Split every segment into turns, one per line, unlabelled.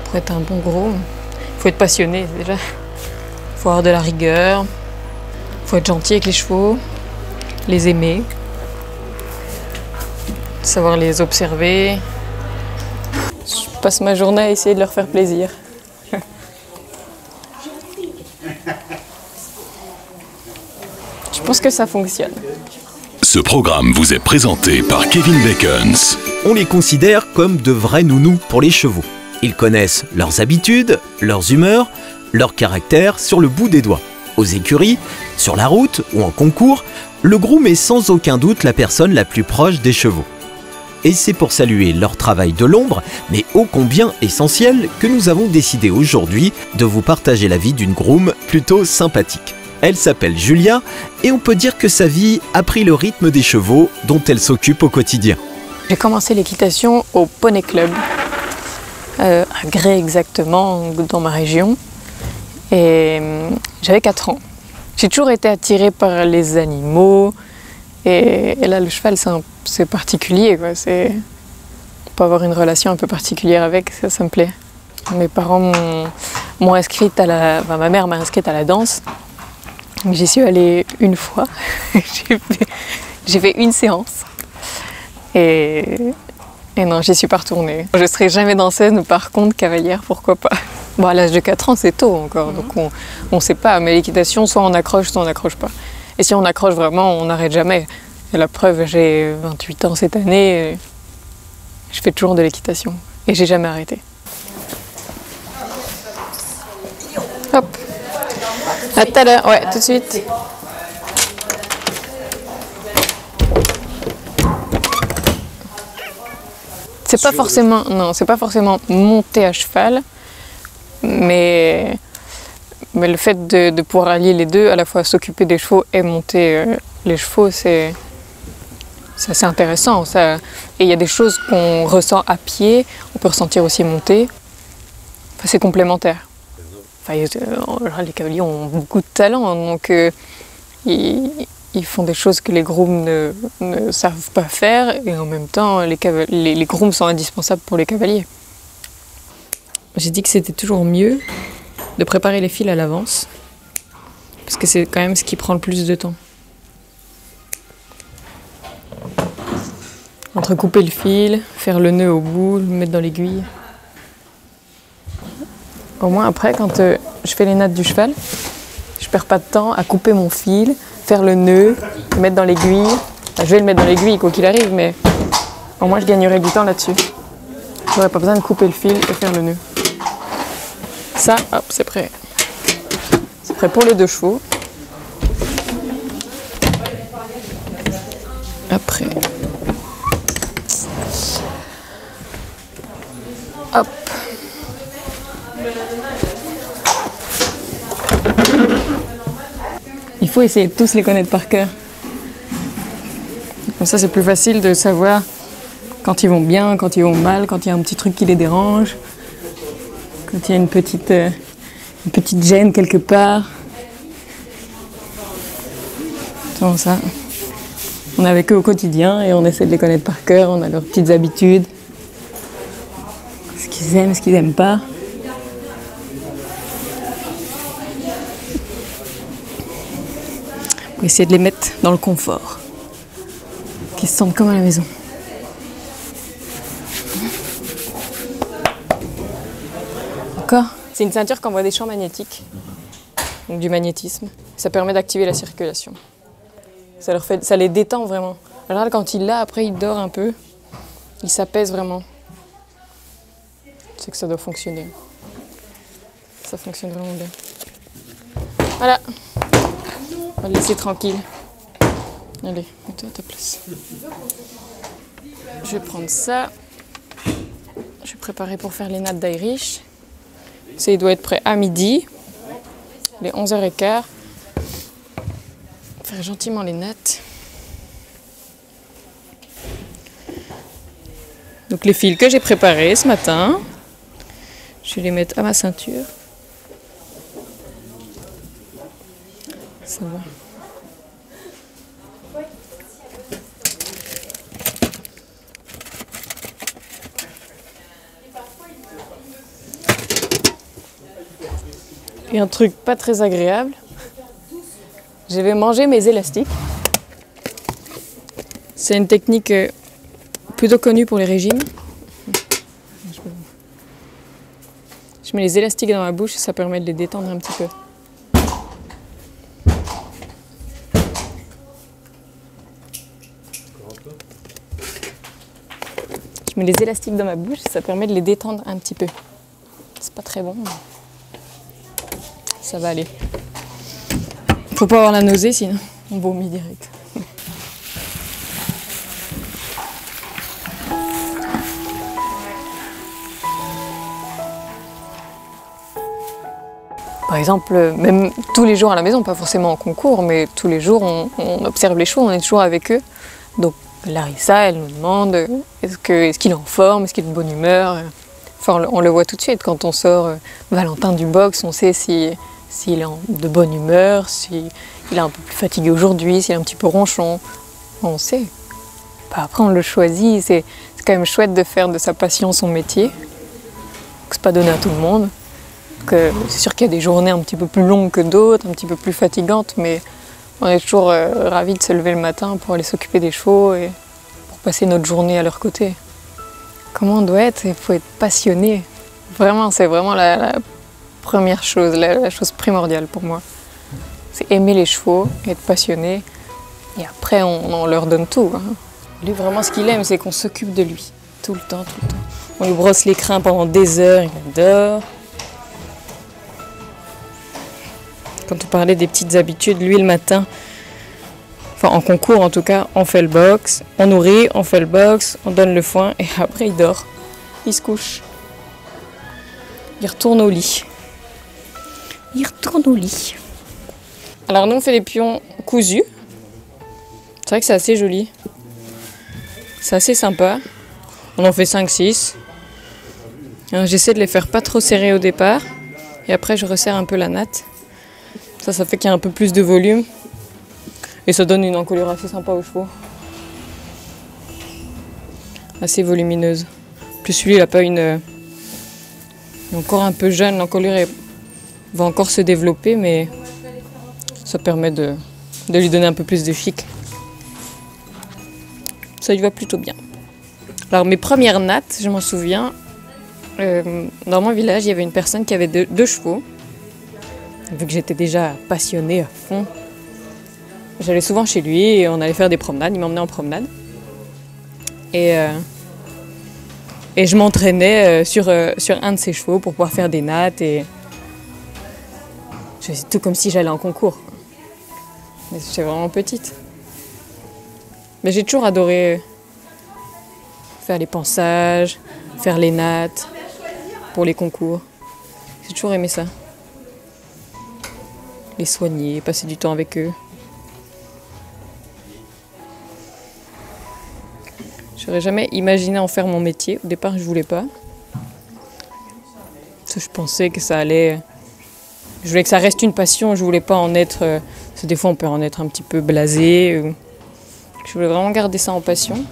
pour être un bon groom. Il faut être passionné déjà. Il faut avoir de la rigueur. Il faut être gentil avec les chevaux, les aimer, savoir les observer. Je passe ma journée à essayer de leur faire plaisir. Je pense que ça fonctionne.
Ce programme vous est présenté par Kevin Bacons.
On les considère comme de vrais nounous pour les chevaux. Ils connaissent leurs habitudes, leurs humeurs, leur caractère sur le bout des doigts. Aux écuries, sur la route ou en concours, le groom est sans aucun doute la personne la plus proche des chevaux. Et c'est pour saluer leur travail de l'ombre, mais ô combien essentiel, que nous avons décidé aujourd'hui de vous partager la vie d'une groom plutôt sympathique. Elle s'appelle Julia et on peut dire que sa vie a pris le rythme des chevaux dont elle s'occupe au quotidien.
J'ai commencé l'équitation au Poney Club, à Grès exactement, dans ma région. Et j'avais 4 ans. J'ai toujours été attirée par les animaux. Et là, le cheval, c'est particulier, quoi. On peut avoir une relation un peu particulière avec, ça me plaît. Mes parents m'ont inscrite ma mère m'a inscrite à la danse. J'y suis allée une fois. J'ai fait une séance. Et non, j'y suis pas retournée. Je serai jamais danseuse, mais par contre, cavalière, pourquoi pas. Bon, à l'âge de 4 ans, c'est tôt encore, donc on sait pas. Mais l'équitation, soit on accroche, soit on n'accroche pas. Et si on accroche vraiment, on n'arrête jamais. Et la preuve, j'ai 28 ans cette année, et je fais toujours de l'équitation. Et j'ai jamais arrêté. Hop. À tout à l'heure, ouais, tout de suite. C'est pas forcément monter à cheval, mais le fait de pouvoir allier les deux, à la fois s'occuper des chevaux et monter les chevaux, c'est assez intéressant. Et il y a des choses qu'on ressent à pied, on peut ressentir aussi monter. Enfin, c'est complémentaire. Enfin, les cavaliers ont beaucoup de talent, donc ils font des choses que les grooms ne savent pas faire, et en même temps, les grooms sont indispensables pour les cavaliers. J'ai dit que c'était toujours mieux de préparer les fils à l'avance, parce que c'est quand même ce qui prend le plus de temps. Entrecouper le fil, faire le nœud au bout, le mettre dans l'aiguille. Au moins après, quand je fais les nattes du cheval, je perds pas de temps à couper mon fil, faire le nœud, le mettre dans l'aiguille. Enfin, je vais le mettre dans l'aiguille quoi qu'il arrive, mais au moins je gagnerai du temps là-dessus. J'aurais pas besoin de couper le fil et faire le nœud. Ça, hop, c'est prêt. C'est prêt pour les 2 chevaux. Après. Hop. Il faut essayer de tous les connaître par cœur. Comme ça, c'est plus facile de savoir quand ils vont bien, quand ils vont mal, quand il y a un petit truc qui les dérange, quand il y a une petite gêne quelque part. Tout ça. On est avec eux au quotidien et on essaie de les connaître par cœur, on a leurs petites habitudes, ce qu'ils aiment, ce qu'ils n'aiment pas. Pour essayer de les mettre dans le confort, qu'ils se sentent comme à la maison. D'accord ? C'est une ceinture qui envoie des champs magnétiques, donc du magnétisme. Ça permet d'activer la circulation. Ça les détend vraiment. Alors quand il l'a, après il dort un peu, il s'apaise vraiment. C'est que ça doit fonctionner. Ça fonctionne vraiment bien. Voilà. On va le laisser tranquille. Allez, mets-toi à ta place. Je vais prendre ça. Je vais préparer pour faire les nattes d'Irish. Ça, il doit être prêt à midi. Il est 11h15. Faire gentiment les nattes. Donc les fils que j'ai préparés ce matin, je vais les mettre à ma ceinture. Ça va. Et un truc pas très agréable, je vais manger mes élastiques. C'est une technique plutôt connue pour les régimes. Je mets les élastiques dans ma bouche et ça permet de les détendre un petit peu. Je mets les élastiques dans ma bouche et ça permet de les détendre un petit peu. C'est pas très bon, mais ça va aller. Faut pas avoir la nausée sinon on vomit direct. Par exemple, même tous les jours à la maison, pas forcément en concours, mais tous les jours on observe les chevaux, on est toujours avec eux. Donc Larissa, elle nous demande est-ce qu'il est en forme, est-ce qu'il est de bonne humeur. Enfin, on le voit tout de suite quand on sort Valentin du box, on sait s'il est de bonne humeur, s'il est un peu plus fatigué aujourd'hui, s'il est un petit peu ronchon. On sait. Après, on le choisit. C'est quand même chouette de faire de sa passion son métier. C'est pas donné à tout le monde. C'est sûr qu'il y a des journées un petit peu plus longues que d'autres, un petit peu plus fatigantes, mais on est toujours ravis de se lever le matin pour aller s'occuper des chevaux et pour passer notre journée à leur côté. Comment on doit être? Il faut être passionné. Vraiment, c'est vraiment la première chose, la chose primordiale pour moi. C'est aimer les chevaux, être passionné, et après on leur donne tout. Hein. Lui, vraiment, ce qu'il aime, c'est qu'on s'occupe de lui, tout le temps, tout le temps. On lui brosse les crins pendant des heures, il adore. Quand on parlait des petites habitudes, lui le matin, enfin en concours en tout cas, on fait le box, on nourrit, on fait le box, on donne le foin et après il dort, il se couche. Il retourne au lit. Il retourne au lit. Alors nous on fait des pions cousus. C'est vrai que c'est assez joli. C'est assez sympa. On en fait 5-6. J'essaie de les faire pas trop serrés au départ et après je resserre un peu la natte. Ça fait qu'il y a un peu plus de volume et ça donne une encolure assez sympa aux chevaux. Assez volumineuse. Plus lui, il n'a pas il est encore un peu jeune, l'encolure va encore se développer, mais ça permet de lui donner un peu plus de chic. Ça lui va plutôt bien. Alors mes premières nattes, je m'en souviens, dans mon village, il y avait une personne qui avait deux chevaux. Vu que j'étais déjà passionnée à fond, j'allais souvent chez lui et on allait faire des promenades, il m'emmenait en promenade. Et je m'entraînais sur un de ses chevaux pour pouvoir faire des nattes et je faisais tout comme si j'allais en concours. Mais j'étais vraiment petite. Mais j'ai toujours adoré faire les pansages, faire les nattes pour les concours. J'ai toujours aimé ça. Les soigner, passer du temps avec eux. J'aurais jamais imaginé en faire mon métier. Au départ, je voulais pas. Parce que je pensais que ça allait... Je voulais que ça reste une passion, je voulais pas en être... Parce que des fois, on peut en être un petit peu blasé. Je voulais vraiment garder ça en passion.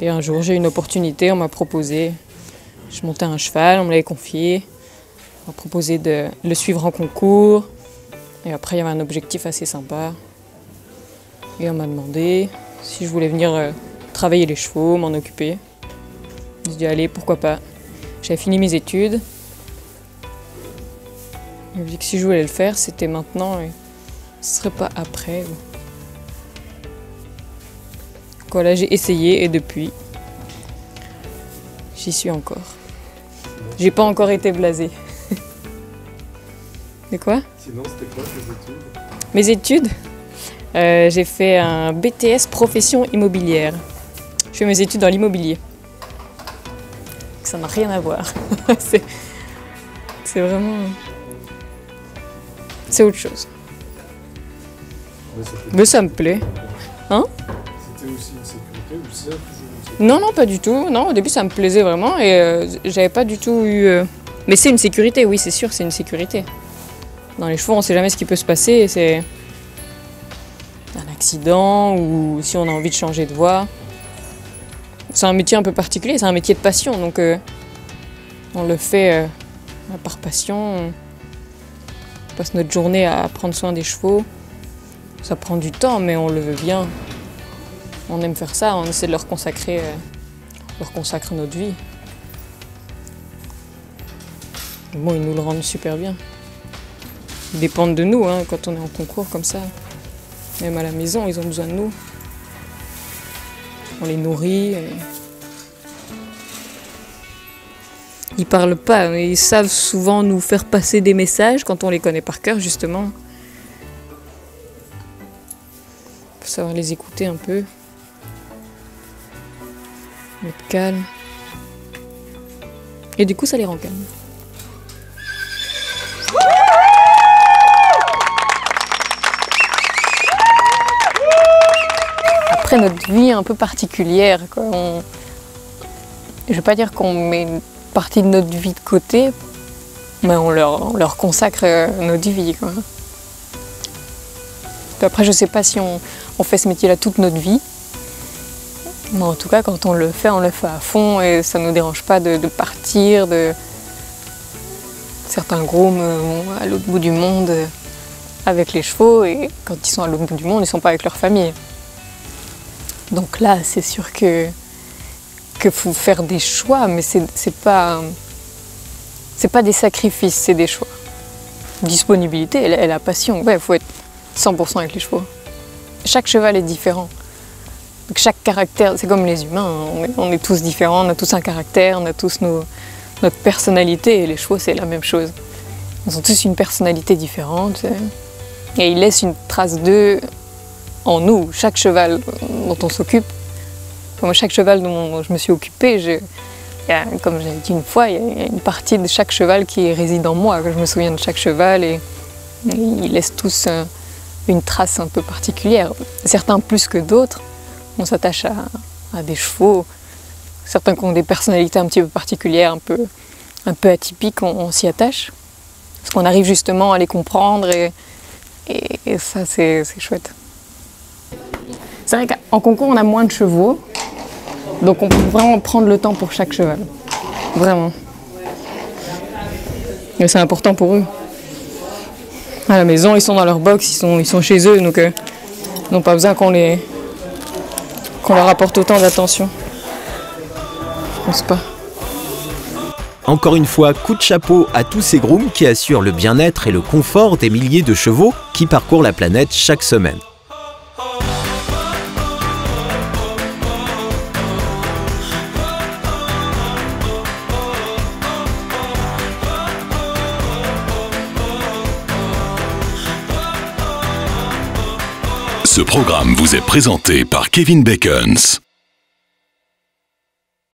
Et un jour, j'ai eu une opportunité, on m'a proposé. Je montais un cheval, on me l'avait confié. On m'a proposé de le suivre en concours. Et après, il y avait un objectif assez sympa. Et on m'a demandé si je voulais venir travailler les chevaux, m'en occuper. Je me suis dit, allez, pourquoi pas. J'avais fini mes études. Je me suis dit que si je voulais le faire, c'était maintenant et ce serait pas après. Voilà, j'ai essayé et depuis, j'y suis encore. J'ai pas encore été blasée. De quoi?
Sinon, c'était quoi tes études?
Mes études, j'ai fait un BTS profession immobilière. Je fais mes études dans l'immobilier. Ça n'a rien à voir. C'est vraiment... C'est autre chose. Mais ça me plaît. Hein?
C'était aussi une sécurité ou c'est toujours une sécurité?
Non, pas du tout. Non, au début, ça me plaisait vraiment et j'avais pas du tout eu... Mais c'est une sécurité, oui, c'est sûr, c'est une sécurité. Dans les chevaux, on sait jamais ce qui peut se passer. C'est un accident ou si on a envie de changer de voie. C'est un métier un peu particulier, c'est un métier de passion. Donc, on le fait par passion. On passe notre journée à prendre soin des chevaux. Ça prend du temps, mais on le veut bien. On aime faire ça, on essaie de leur consacrer notre vie. Bon, ils nous le rendent super bien. Ils dépendent de nous hein, quand on est en concours comme ça. Même à la maison, ils ont besoin de nous. On les nourrit. Ils parlent pas, mais ils savent souvent nous faire passer des messages quand on les connaît par cœur, justement. Faut savoir les écouter un peu. Être calme. Et du coup, ça les rend calmes. Après, notre vie est un peu particulière, quoi. Je ne vais pas dire qu'on met une partie de notre vie de côté, mais on leur consacre notre vie, quoi. Puis après, je ne sais pas si on fait ce métier-là toute notre vie. Mais en tout cas, quand on le fait à fond et ça ne nous dérange pas de partir. Certains grooms à l'autre bout du monde avec les chevaux et quand ils sont à l'autre bout du monde, ils ne sont pas avec leur famille. Donc là, c'est sûr que faut faire des choix, mais c'est pas des sacrifices, c'est des choix. Disponibilité et la passion, ouais, faut être 100% avec les chevaux. Chaque cheval est différent. Donc chaque caractère, c'est comme les humains, on est tous différents, on a tous un caractère, on a tous notre personnalité et les chevaux c'est la même chose. Ils ont tous une personnalité différente et ils laissent une trace d'eux en nous. Chaque cheval dont on s'occupe, moi chaque cheval dont je me suis occupée, comme j'avais dit une fois, il y a une partie de chaque cheval qui réside en moi. Je me souviens de chaque cheval et ils laissent tous une trace un peu particulière. Certains plus que d'autres. On s'attache à des chevaux, certains qui ont des personnalités un petit peu particulières, un peu atypiques, on s'y attache. Parce qu'on arrive justement à les comprendre et ça c'est chouette. C'est vrai qu'en concours on a moins de chevaux, donc on peut vraiment prendre le temps pour chaque cheval. Vraiment. Et c'est important pour eux. À la maison, ils sont dans leur box, ils sont chez eux, donc ils n'ont pas besoin qu'on leur apporte autant d'attention. Je pense pas.
Encore une fois, coup de chapeau à tous ces grooms qui assurent le bien-être et le confort des milliers de chevaux qui parcourent la planète chaque semaine.
Ce programme vous est présenté par Kevin Bekens.